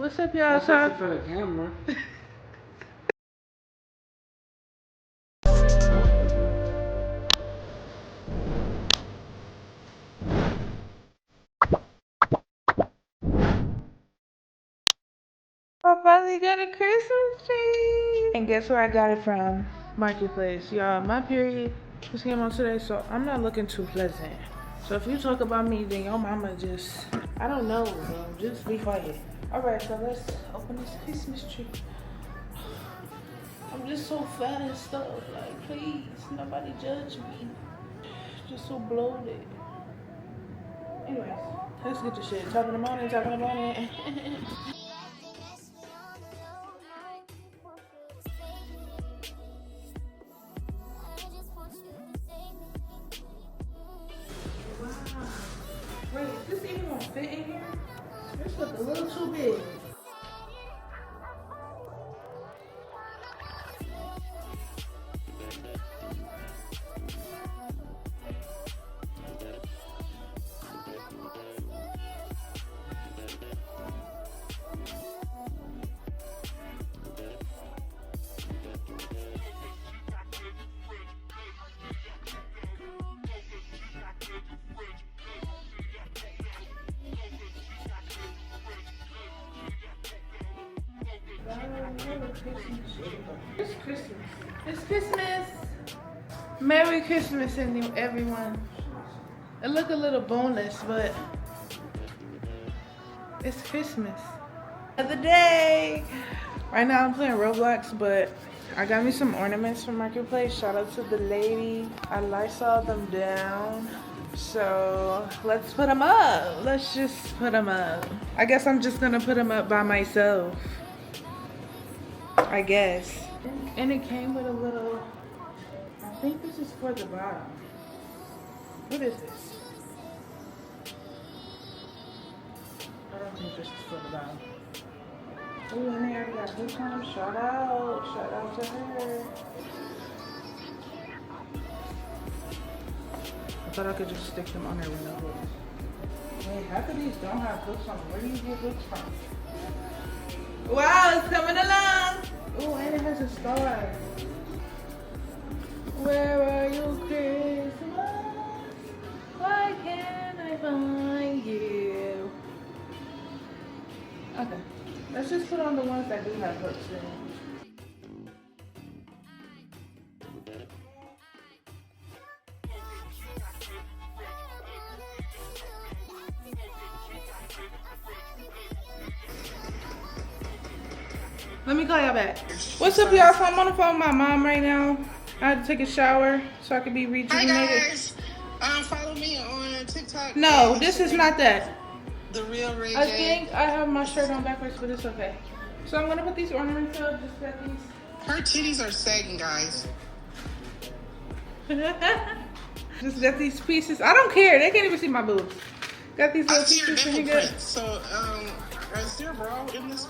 What's up, y'all? Sorry for the camera. I finally got a Christmas tree. And guess where I got it from? Marketplace. Y'all, my period just came on today, so I'm not looking too pleasant. So if you talk about me, then your mama just, I don't know, bro. Just be quiet. Alright, so let's open this Christmas tree. I'm just so fat and stuff. Like, please, nobody judge me. Just so bloated. Anyways, let's get to shit. Top of the morning, top of the morning. Wait, is this even gonna fit in here? This looks a little too big. It's Christmas. It's Christmas. Merry Christmas, everyone. It look a little boneless, but it's Christmas. Another day. Right now I'm playing Roblox, but I got me some ornaments from Marketplace. Shout out to the lady. I Lysol them down. So let's put them up. Let's just put them up. I guess I'm just gonna put them up by myself. I guess. And it came with a little, I think this is for the bottom. What is this? I don't think this is for the bottom. Oh, and they already got hooks on them. Shout out to her. I thought I could just stick them on there with no hooks. Wait, half of these don't have hooks on them. Where do you get hooks from? Wow, it's coming along. Oh, and it has a star. Where are you, Christmas? Why can't I find you? Okay, let's just put on the ones that do have hooks in. Let me call y'all back. What's up, y'all? So I'm on the phone with my mom right now. I had to take a shower so I could be rejuvenated. Hi guys. Follow me on TikTok. No, this is not that. The Real Ray J. I think I have my shirt on backwards, but it's okay. So I'm gonna put these ornaments up. Just got these. Her titties are sagging, guys. Just got these pieces. I don't care. They can't even see my boobs. Got these little I see your pieces. nipple Good. print. So, is there a bra in this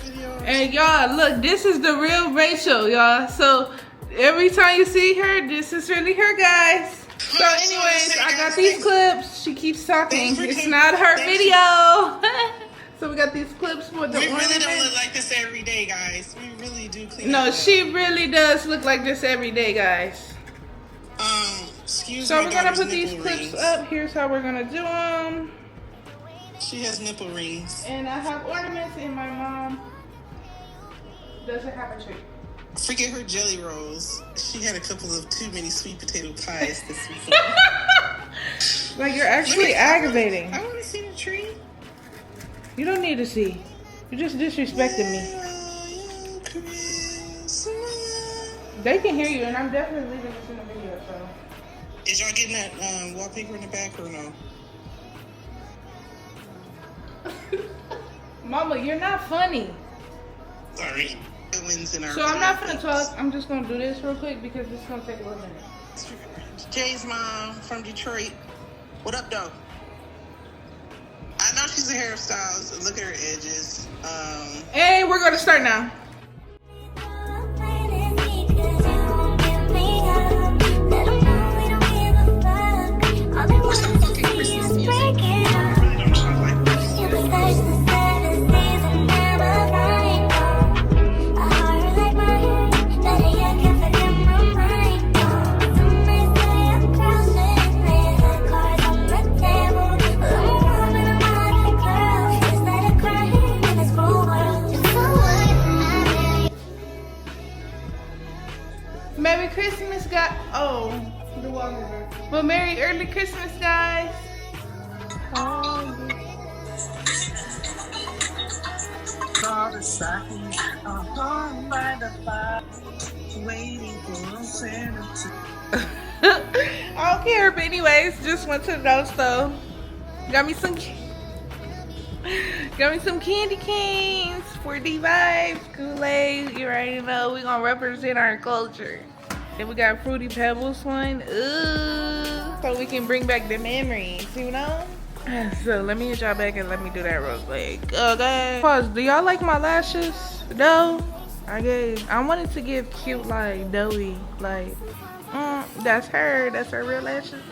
video? And y'all, look, this is the real Rachel, y'all. So every time you see her, this is really her, guys. So anyways, I got these clips. She keeps talking. It's not her video. So we got these clips for the ornaments. We really don't look like this every day, guys. We really do clean No, up. she really does look like this every day, guys. Excuse me. So we're gonna put these clips up. Here's how we're gonna do them. She has nipple rings. And I have ornaments, and my mom doesn't have a tree. Forget her jelly rolls. She had a couple of too many sweet potato pies this weekend. Like, you're actually aggravating. I want to see the tree. You don't need to see. You're just disrespecting me. They can hear you, and I'm definitely leaving this in the video, so. Is y'all getting that wallpaper in the back or no? Mama, you're not funny. Sorry. So I'm not gonna talk. I'm just gonna do this real quick because this is gonna take a little minute. Jay's mom from Detroit. What up, though? I know she's a hairstylist. Look at her edges. Hey, we're gonna start now. Where's the fucking Christmas music? I really don't sound like this. Happy early Christmas, guys. I don't care, but anyways, just went to the dollar store. Got me some candy canes for the vibes, Kool-Aid. You already know we gonna represent our culture. Then we got Fruity Pebbles one. Ooh, so we can bring back the memories, you know? So let me hit y'all back and let me do that real quick. Okay. Pause. Do y'all like my lashes? No? I wanted to give cute, like, doughy, like, that's her real lashes.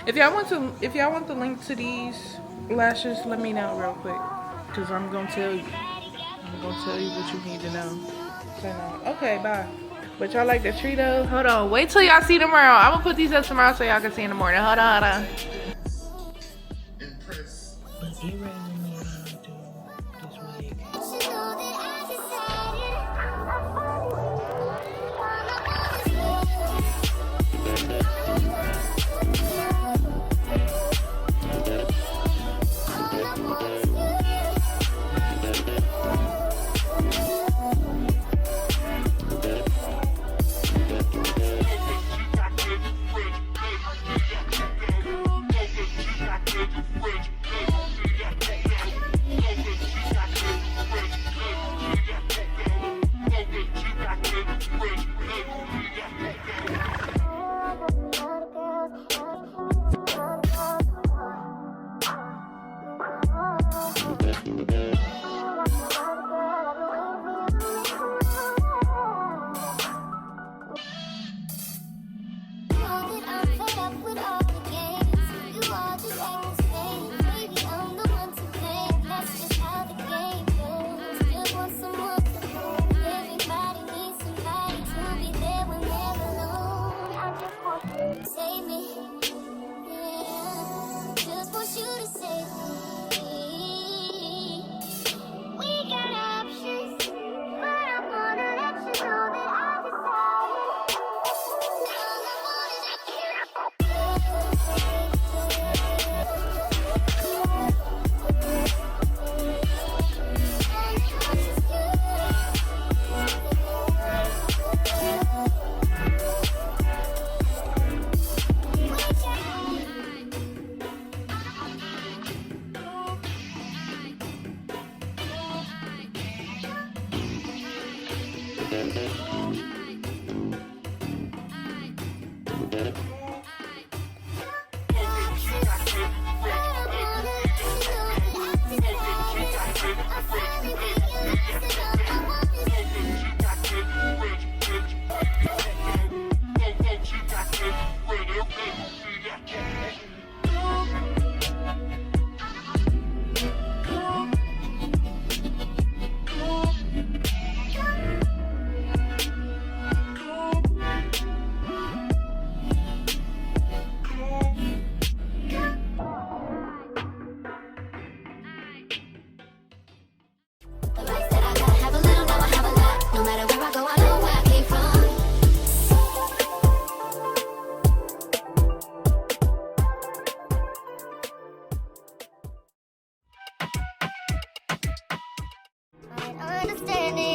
If y'all want the link to these lashes, let me know real quick, cause I'm gonna tell you what you need to know. So, okay, bye. But y'all like the tree though? Hold on, wait till y'all see tomorrow. I'm gonna put these up tomorrow so y'all can see in the morning. Hold on. Understanding.